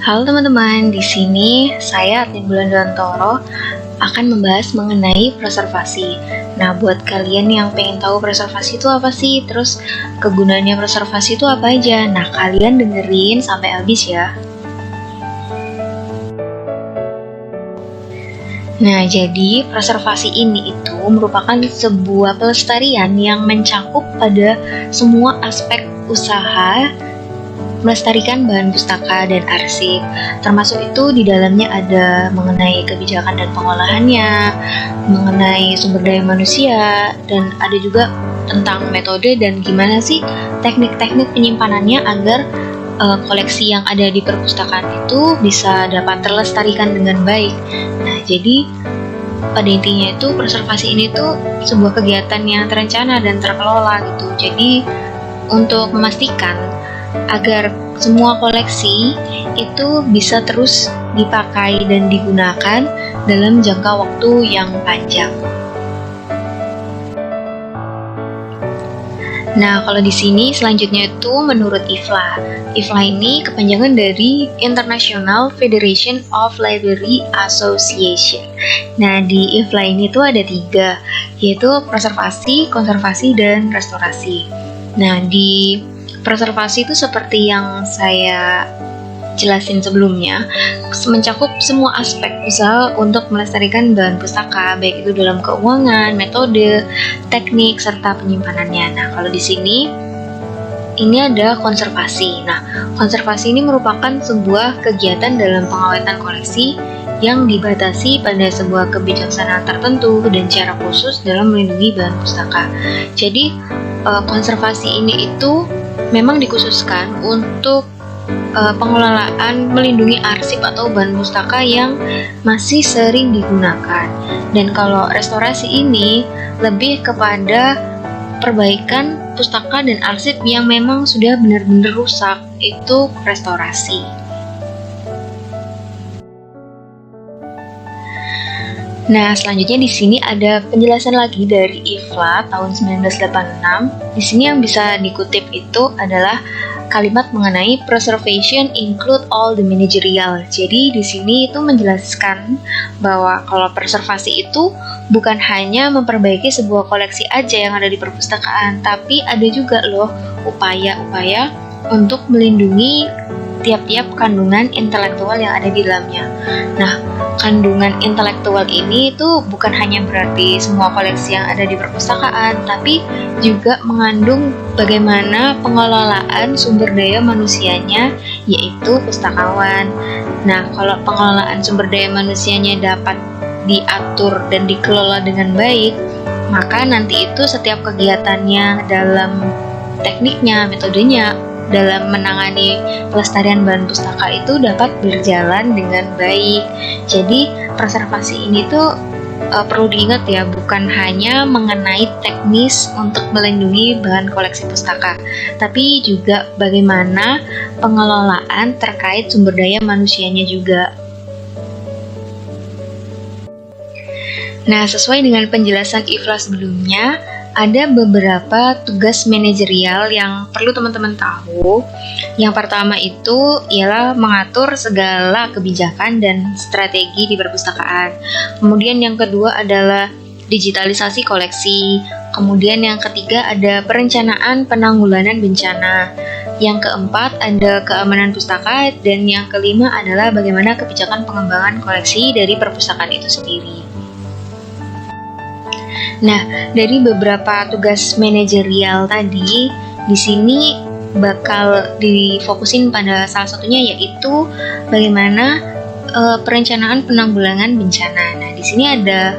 Halo teman-teman, di sini saya Atin Bulan Dewantoro akan membahas mengenai preservasi. Nah, buat kalian yang pengen tahu preservasi itu apa sih, terus kegunaannya preservasi itu apa aja, nah kalian dengerin sampai habis ya. Nah, jadi preservasi ini itu merupakan sebuah pelestarian yang mencakup pada semua aspek usaha melestarikan bahan pustaka dan arsip, termasuk itu di dalamnya ada mengenai kebijakan dan pengolahannya, mengenai sumber daya manusia, dan ada juga tentang metode dan gimana sih teknik-teknik penyimpanannya agar koleksi yang ada di perpustakaan itu bisa dapat terlestarikan dengan baik. Nah, jadi pada intinya itu preservasi ini tuh sebuah kegiatan yang terencana dan terkelola gitu. Jadi untuk memastikan agar semua koleksi itu bisa terus dipakai dan digunakan dalam jangka waktu yang panjang. Nah, kalau di sini selanjutnya itu menurut IFLA. IFLA ini kepanjangan dari International Federation of Library Association. Nah, di IFLA ini tuh ada 3, yaitu preservasi, konservasi, dan restorasi. Nah, di preservasi itu seperti yang saya jelasin sebelumnya, mencakup semua aspek usaha untuk melestarikan bahan pustaka, baik itu dalam keuangan, metode, teknik, serta penyimpanannya. Nah, kalau di sini ini ada konservasi. Nah, konservasi ini merupakan sebuah kegiatan dalam pengawetan koleksi yang dibatasi pada sebuah kebijaksanaan tertentu dan cara khusus dalam melindungi bahan pustaka. Jadi, konservasi ini itu memang dikhususkan untuk pengelolaan melindungi arsip atau bahan pustaka yang masih sering digunakan. Dan kalau restorasi ini lebih kepada perbaikan pustaka dan arsip yang memang sudah benar-benar rusak, itu restorasi. Nah, selanjutnya di sini ada penjelasan lagi dari IFLA tahun 1986. Di sini yang bisa dikutip itu adalah kalimat mengenai preservation include all the managerial. Jadi di sini itu menjelaskan bahwa kalau preservasi itu bukan hanya memperbaiki sebuah koleksi aja yang ada di perpustakaan, tapi ada juga loh upaya-upaya untuk melindungi tiap-tiap kandungan intelektual yang ada di dalamnya. Nah, kandungan intelektual ini itu bukan hanya berarti semua koleksi yang ada di perpustakaan, tapi juga mengandung bagaimana pengelolaan sumber daya manusianya, yaitu pustakawan. Nah, kalau pengelolaan sumber daya manusianya dapat diatur dan dikelola dengan baik, maka nanti itu setiap kegiatannya dalam tekniknya, metodenya, dalam menangani pelestarian bahan pustaka itu dapat berjalan dengan baik. Jadi preservasi ini tuh perlu diingat ya, bukan hanya mengenai teknis untuk melindungi bahan koleksi pustaka, tapi juga bagaimana pengelolaan terkait sumber daya manusianya juga. Nah, sesuai dengan penjelasan IFLA sebelumnya, ada beberapa tugas manajerial yang perlu teman-teman tahu. Yang pertama itu ialah mengatur segala kebijakan dan strategi di perpustakaan. Kemudian yang kedua adalah digitalisasi koleksi. Kemudian yang ketiga ada perencanaan penanggulangan bencana. Yang keempat ada keamanan pustaka, dan yang kelima adalah bagaimana kebijakan pengembangan koleksi dari perpustakaan itu sendiri. Nah, dari beberapa tugas manajerial tadi, di sini bakal difokusin pada salah satunya, yaitu bagaimana perencanaan penanggulangan bencana. Nah, di sini ada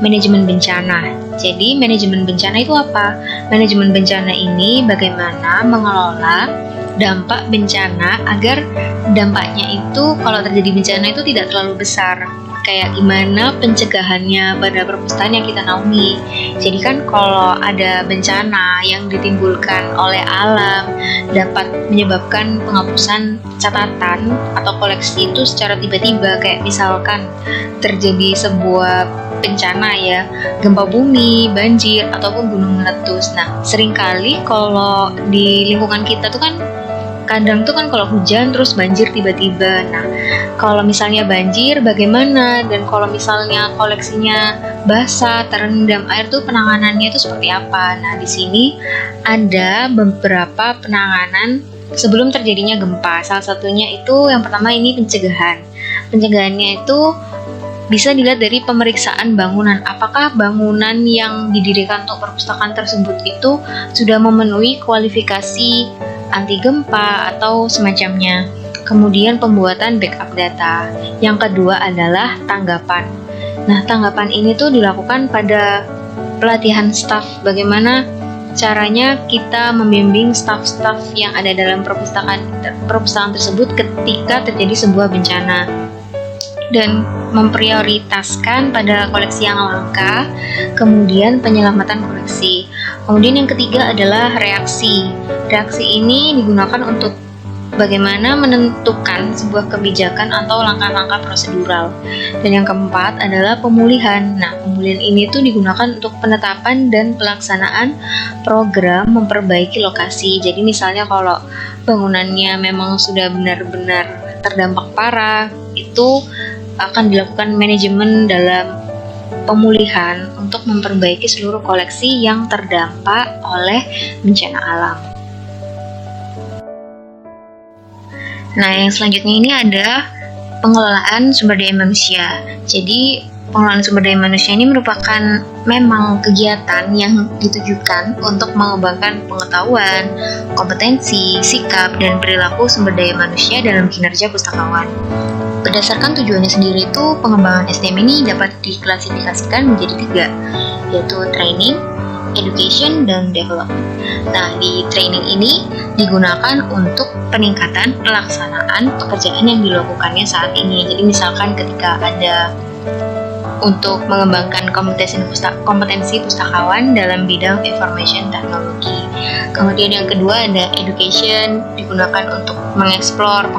manajemen bencana. Jadi, manajemen bencana itu apa? Manajemen bencana ini bagaimana mengelola dampak bencana agar dampaknya itu kalau terjadi bencana itu tidak terlalu besar. Kayak gimana pencegahannya pada perpustakaan yang kita naungi. Jadi kan kalau ada bencana yang ditimbulkan oleh alam dapat menyebabkan penghapusan catatan atau koleksi itu secara tiba-tiba, kayak misalkan terjadi sebuah bencana ya, gempa bumi, banjir, ataupun gunung meletus. Nah, seringkali kalau di lingkungan kita tuh kan kadang tuh kan kalau hujan terus banjir tiba-tiba. Nah, kalau misalnya banjir bagaimana? Dan kalau misalnya koleksinya basah, terendam air tuh penanganannya itu seperti apa? Nah, di sini ada beberapa penanganan sebelum terjadinya gempa. Salah satunya itu yang pertama ini pencegahan. Pencegahannya itu bisa dilihat dari pemeriksaan bangunan. Apakah bangunan yang didirikan untuk perpustakaan tersebut itu sudah memenuhi kualifikasi anti gempa atau semacamnya. Kemudian pembuatan backup data. Yang kedua adalah tanggapan. Nah, tanggapan ini tuh dilakukan pada pelatihan staf. Bagaimana caranya kita membimbing staf-staf yang ada dalam perpustakaan tersebut ketika terjadi sebuah bencana. Dan memprioritaskan pada koleksi yang langka, kemudian penyelamatan koleksi. Kemudian yang ketiga adalah reaksi. Reaksi ini digunakan untuk bagaimana menentukan sebuah kebijakan atau langkah-langkah prosedural. Dan yang keempat adalah pemulihan. Nah, pemulihan ini tuh digunakan untuk penetapan dan pelaksanaan program memperbaiki lokasi. Jadi misalnya kalau bangunannya memang sudah benar-benar terdampak parah, itu akan dilakukan manajemen dalam pemulihan untuk memperbaiki seluruh koleksi yang terdampak oleh bencana alam. Nah, yang selanjutnya ini ada pengelolaan sumber daya manusia. Jadi, pengelolaan sumber daya manusia ini merupakan memang kegiatan yang ditujukan untuk mengembangkan pengetahuan, kompetensi, sikap, dan perilaku sumber daya manusia dalam kinerja pustakawan. Berdasarkan tujuannya sendiri itu, pengembangan SDM ini dapat diklasifikasikan menjadi 3, yaitu training, education, dan development. Nah, di training ini digunakan untuk peningkatan pelaksanaan pekerjaan yang dilakukannya saat ini. Jadi misalkan ketika ada untuk mengembangkan kompetensi pustakawan dalam bidang information technology. Kemudian yang kedua ada education, digunakan untuk mengeksplor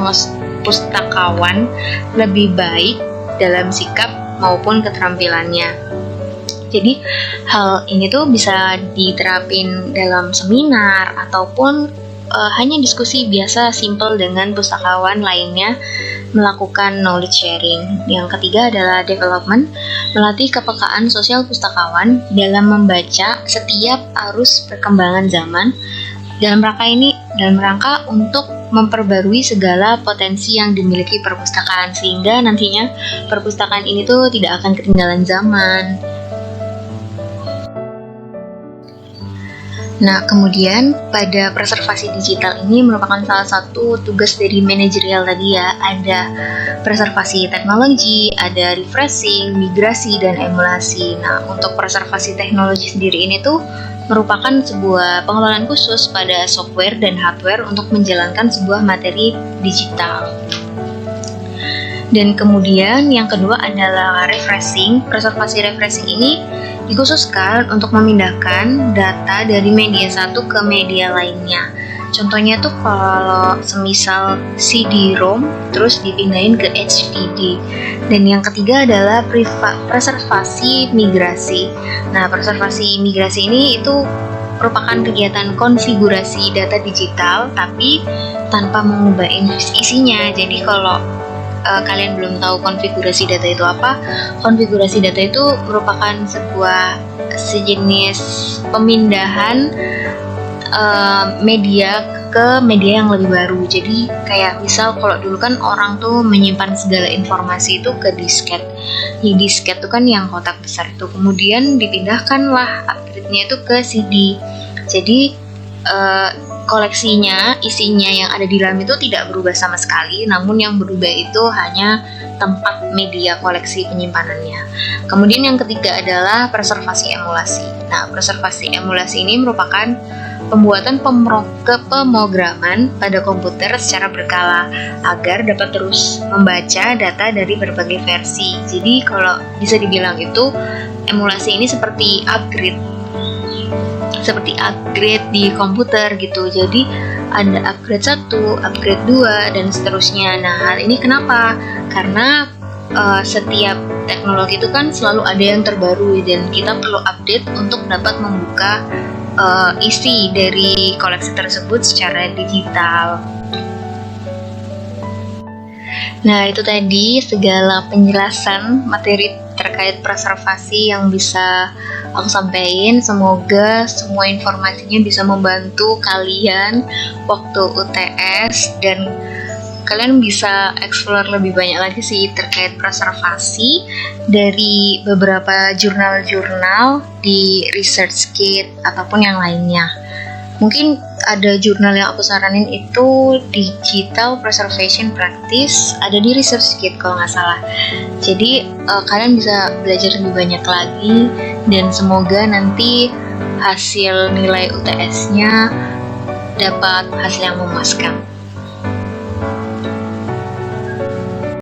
pustakawan lebih baik dalam sikap maupun keterampilannya. Jadi hal ini tuh bisa diterapin dalam seminar ataupun hanya diskusi biasa simple dengan pustakawan lainnya melakukan knowledge sharing. Yang ketiga adalah development, melatih kepekaan sosial pustakawan dalam membaca setiap arus perkembangan zaman dalam rangka untuk memperbarui segala potensi yang dimiliki perpustakaan sehingga nantinya perpustakaan ini tuh tidak akan ketinggalan zaman. Nah, kemudian pada preservasi digital ini merupakan salah satu tugas dari manajerial tadi ya. Ada preservasi teknologi, ada refreshing, migrasi, dan emulasi. Nah, untuk preservasi teknologi sendiri ini tuh merupakan sebuah pengelolaan khusus pada software dan hardware untuk menjalankan sebuah materi digital. Dan kemudian yang kedua adalah refreshing. Preservasi refreshing ini dikhususkan untuk memindahkan data dari media satu ke media lainnya. Contohnya tuh kalau semisal CD-ROM terus dipindahin ke HDD. Dan yang ketiga adalah preservasi migrasi. Nah, preservasi migrasi ini itu merupakan kegiatan konfigurasi data digital tapi tanpa mengubah isinya. Jadi kalau kalian belum tahu konfigurasi data itu apa, konfigurasi data itu merupakan sejenis pemindahan media ke media yang lebih baru. Jadi kayak misal kalau dulu kan orang tuh menyimpan segala informasi itu ke disket. Di disket itu kan yang kotak besar itu, kemudian dipindahkanlah upgrade-nya itu ke CD. Jadi koleksinya, isinya yang ada di dalam itu tidak berubah sama sekali, namun yang berubah itu hanya tempat media koleksi penyimpanannya. Kemudian yang ketiga adalah preservasi emulasi. Nah, preservasi emulasi ini merupakan pembuatan pemrograman pada komputer secara berkala agar dapat terus membaca data dari berbagai versi. Jadi kalau bisa dibilang itu emulasi ini seperti upgrade di komputer gitu. Jadi ada upgrade 1, upgrade 2, dan seterusnya. Nah, hal ini kenapa? Karena setiap teknologi itu kan selalu ada yang terbaru dan kita perlu update untuk dapat membuka isi dari koleksi tersebut secara digital. Nah, itu tadi segala penjelasan materi terkait preservasi yang bisa aku sampaikan. Semoga semua informasinya bisa membantu kalian waktu UTS dan kalian bisa explore lebih banyak lagi sih terkait preservasi dari beberapa jurnal-jurnal di ResearchGate ataupun yang lainnya. Mungkin ada jurnal yang aku saranin itu Digital Preservation Practice, ada di ResearchGate kalau nggak salah. Jadi kalian bisa belajar lebih banyak lagi dan semoga nanti hasil nilai UTS-nya dapat hasil yang memuaskan.